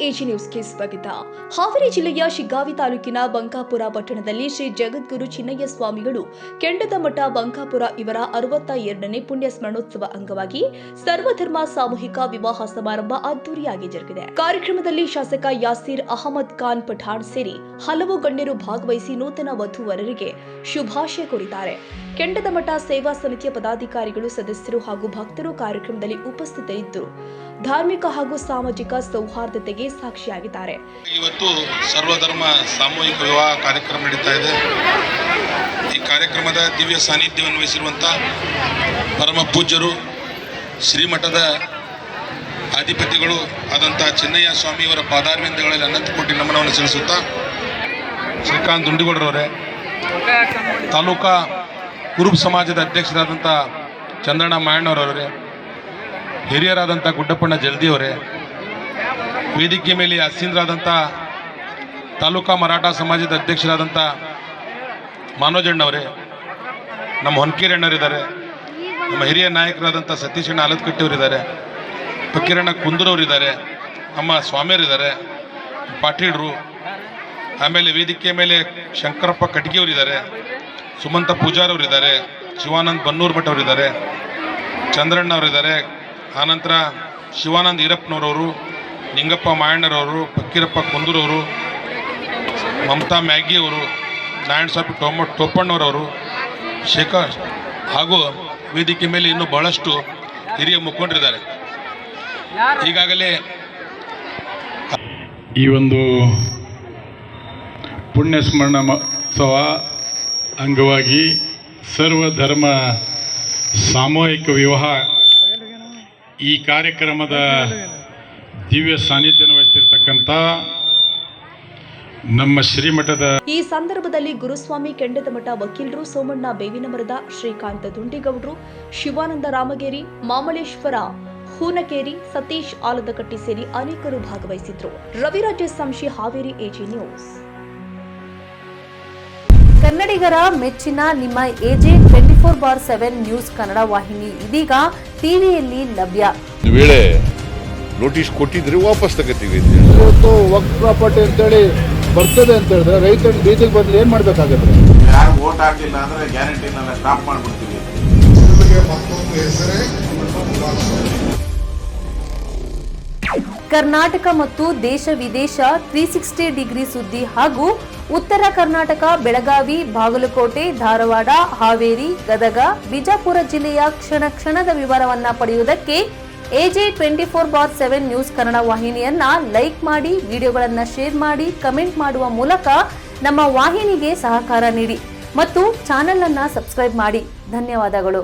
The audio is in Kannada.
ಎಜಿ ನ್ಯೂಸ್ಗೆ ಸ್ವಾಗತ. ಹಾವೇರಿ ಜಿಲ್ಲೆಯ ಶಿಗ್ಗಾವಿ ತಾಲೂಕಿನ ಬಂಕಾಪುರ ಪಟ್ಟಣದಲ್ಲಿ ಶ್ರೀ ಜಗದ್ಗುರು ಚಿನ್ನಯ್ಯ ಸ್ವಾಮಿಗಳು ಕೆಂಡದ ಮಠ ಬಂಕಾಪುರ ಇವರ 62ನೇ ಪುಣ್ಯ ಸ್ಮರಣೋತ್ಸವ ಅಂಗವಾಗಿ ಸರ್ವಧರ್ಮ ಸಾಮೂಹಿಕ ವಿವಾಹ ಸಮಾರಂಭ ಅದ್ದೂರಿಯಾಗಿ ಜರುಗಿದೆ. ಕಾರ್ಯಕ್ರಮದಲ್ಲಿ ಶಾಸಕ ಯಾಸೀರ್ ಅಹಮದ್ ಖಾನ್ ಪಠಾಣ್ ಸೇರಿ ಹಲವು ಗಣ್ಯರು ಭಾಗವಹಿಸಿ ನೂತನ ವಧುವರರಿಗೆ ಶುಭಾಶಯ ಕೋರಿದ್ದಾರೆ. ಕೆಂಡದ ಮಠ ಸೇವಾ ಸಮಿತಿಯ ಪದಾಧಿಕಾರಿಗಳು, ಸದಸ್ಯರು ಹಾಗೂ ಭಕ್ತರು ಕಾರ್ಯಕ್ರಮದಲ್ಲಿ ಉಪಸ್ಥಿತರಿದ್ದು ಧಾರ್ಮಿಕ ಹಾಗೂ ಸಾಮಾಜಿಕ ಸೌಹಾರ್ದತೆಗೆ ಸಾಕ್ಷಿಯಾಗಿದ್ದಾರೆ. ಇವತ್ತು ಸರ್ವಧರ್ಮ ಸಾಮೂಹಿಕ ವಿವಾಹ ಕಾರ್ಯಕ್ರಮ ನಡೀತಾ ಇದೆ. ಈ ಕಾರ್ಯಕ್ರಮದ ದಿವ್ಯ ಸಾನ್ನಿಧ್ಯವನ್ನು ವಹಿಸಿರುವಂತಹ ಪರಮ ಪೂಜ್ಯರು ಶ್ರೀಮಠದ ಅಧಿಪತಿಗಳು ಆದಂತಹ ಚಿನ್ನಯ್ಯ ಸ್ವಾಮಿಯವರ ಪಾದಾರವಿಂದಗಳಲ್ಲಿ ಅನಂತ ಕೋಟಿ ನಮನವನ್ನು ಸಲ್ಲಿಸುತ್ತಾ, ಶ್ರೀಕಾಂತ್ ದುಂಡಿಗೌಡರವರೇ, ತಾಲೂಕಾ ಕುರುಬ ಸಮಾಜದ ಅಧ್ಯಕ್ಷರಾದಂಥ ಚಂದ್ರಣ್ಣ ಮಾಯಣ್ಣವರವರೇ, ಹಿರಿಯರಾದಂಥ ಗುಡ್ಡಪ್ಪಣ್ಣ ಜಲ್ದಿಯವರೇ, ವೇದಿಕೆ ಮೇಲೆ ಆಸೀನರಾದಂಥ ತಾಲೂಕಾ ಮರಾಠ ಸಮಾಜದ ಅಧ್ಯಕ್ಷರಾದಂಥ ಮಾನೋಜಣ್ಣವರೇ, ನಮ್ಮ ಹೊನ್ಕೇರಣ್ಣವರಿದ್ದಾರೆ, ನಮ್ಮ ಹಿರಿಯ ನಾಯಕರಾದಂಥ ಸತೀಶಣ್ಣ ಆಲತ್ಕಟ್ಟಿಯವರಿದ್ದಾರೆ, ಫಕೀರಣ್ಣ ಕುಂದೂರವರಿದ್ದಾರೆ, ನಮ್ಮ ಸ್ವಾಮಿಯರಿದ್ದಾರೆ, ಪಾಟೀಲರು, ಆಮೇಲೆ ವೇದಿಕೆ ಮೇಲೆ ಶಂಕರಪ್ಪ ಕಟ್ಗಿಯವರಿದ್ದಾರೆ, ಸುಮಂತ ಪೂಜಾರವರಿದ್ದಾರೆ, ಶಿವಾನಂದ್ ಬನ್ನೂರು ಭಟ್ ಅವರಿದ್ದಾರೆ, ಚಂದ್ರಣ್ಣವರಿದ್ದಾರೆ, ಆನಂತರ ಶಿವಾನಂದ್ ಈರಪ್ಪನವರವರು, ನಿಂಗಪ್ಪ ಮಾಯಣ್ಣರವರು, ಫಕೀರಪ್ಪ ಕುಂದೂರವರು, ಮಮತಾ ಮ್ಯಾಗಿಯವರು, ನಾರಾಯಣಸ್ವಾಮಿ ಟೋಪಣ್ಣವರವರು, ಶೇಖರ್ ಹಾಗೂ ವೇದಿಕೆ ಮೇಲೆ ಇನ್ನೂ ಬಹಳಷ್ಟು ಹಿರಿಯ ಮುಖಂಡರಿದ್ದಾರೆ. ಈಗಾಗಲೇ ಈ ಒಂದು ಪುಣ್ಯ ಸ್ಮರಣೋತ್ಸವ ಅಂಗವಾಗಿ ಸರ್ವಧರ್ಮ ಸಾಮೂಹಿಕ ವಿವಾಹ ಈ ಕಾರ್ಯಕ್ರಮದ ದಿವ್ಯ ಸಾನ್ನಿಧ್ಯವನ್ನು ವಹಿಸಿರ್ತಕ್ಕಂಥ ನಮ್ಮ ಶ್ರೀಮಠದ ಈ ಸಂದರ್ಭದಲ್ಲಿ ಗುರುಸ್ವಾಮಿ ಕೆಂಡದ ಮಠ ವಕೀಲರು, ಸೋಮಣ್ಣ ಬೇವಿನಮರದ, ಶ್ರೀಕಾಂತ ದುಂಡಿಗೌಡರು, ಶಿವಾನಂದ ರಾಮಗೇರಿ, ಮಾಮಲೇಶ್ವರ ಹೂನಕೇರಿ, ಸತೀಶ್ ಆಲದಕಟ್ಟಿ ಸೇರಿ ಅನೇಕರು ಭಾಗವಹಿಸಿದ್ರು. ರವಿರಾಜ ಸಂಶಿ, ಹಾವೇರಿ ಎಜಿ ನ್ಯೂಸ್. ಕನ್ನಡಿಗರ ಮೆಚ್ಚಿನ ನಿಮ್ಮ ಎಜೆ 24/7 ನ್ಯೂಸ್ ಕನ್ನಡ ವಾಹಿನಿ ಇದೀಗ ಟಿವಿಯಲ್ಲಿ ಲಭ್ಯ. ವೇಳೆ ನೋಟಿಸ್ ಕೊಟ್ಟಿದ್ರೆ ವಾಪಸ್ ತಗೋತೀವಿ. ಇವತ್ತು ವಕ್ಫ್ ಪ್ರಾಪರ್ಟಿ ಅಂತೇಳಿ ಬರ್ತದೆ ಅಂತ ಹೇಳಿದ್ರೆ ರೈತರು ಬೀದಿಗೆ ಬಂದ್ರೆ ಏನ್ ಮಾಡ್ಬೇಕಾಗತ್ತೆ? ಯಾರು ವೋಟ್ ಹಾಕಿಲ್ಲ ಅಂದ್ರೆ ಗ್ಯಾರಂಟಿನೆಲ್ಲ ಸ್ಟಾಪ್ ಮಾಡ್ಬಿಡ್ತೀವಿ. ಕರ್ನಾಟಕ ಮತ್ತು ದೇಶ ವಿದೇಶ 360 ಡಿಗ್ರಿ ಸುದ್ದಿ ಹಾಗೂ ಉತ್ತರ ಕರ್ನಾಟಕ, ಬೆಳಗಾವಿ, ಬಾಗಲಕೋಟೆ, ಧಾರವಾಡ, ಹಾವೇರಿ, ಗದಗ, ಬಿಜಾಪುರ ಜಿಲ್ಲೆಯ ಕ್ಷಣ ಕ್ಷಣದ ವಿವರವನ್ನ ಪಡೆಯುವುದಕ್ಕೆ ಎಜೆ 24/7 ನ್ಯೂಸ್ ಕನ್ನಡ ವಾಹಿನಿಯನ್ನ ಲೈಕ್ ಮಾಡಿ, ವಿಡಿಯೋಗಳನ್ನ ಶೇರ್ ಮಾಡಿ, ಕಮೆಂಟ್ ಮಾಡುವ ಮೂಲಕ ನಮ್ಮ ವಾಹಿನಿಗೆ ಸಹಕಾರ ನೀಡಿ ಮತ್ತು ಚಾನೆಲ್ ಅನ್ನ ಸಬ್ಸ್ಕ್ರೈಬ್ ಮಾಡಿ. ಧನ್ಯವಾದಗಳು.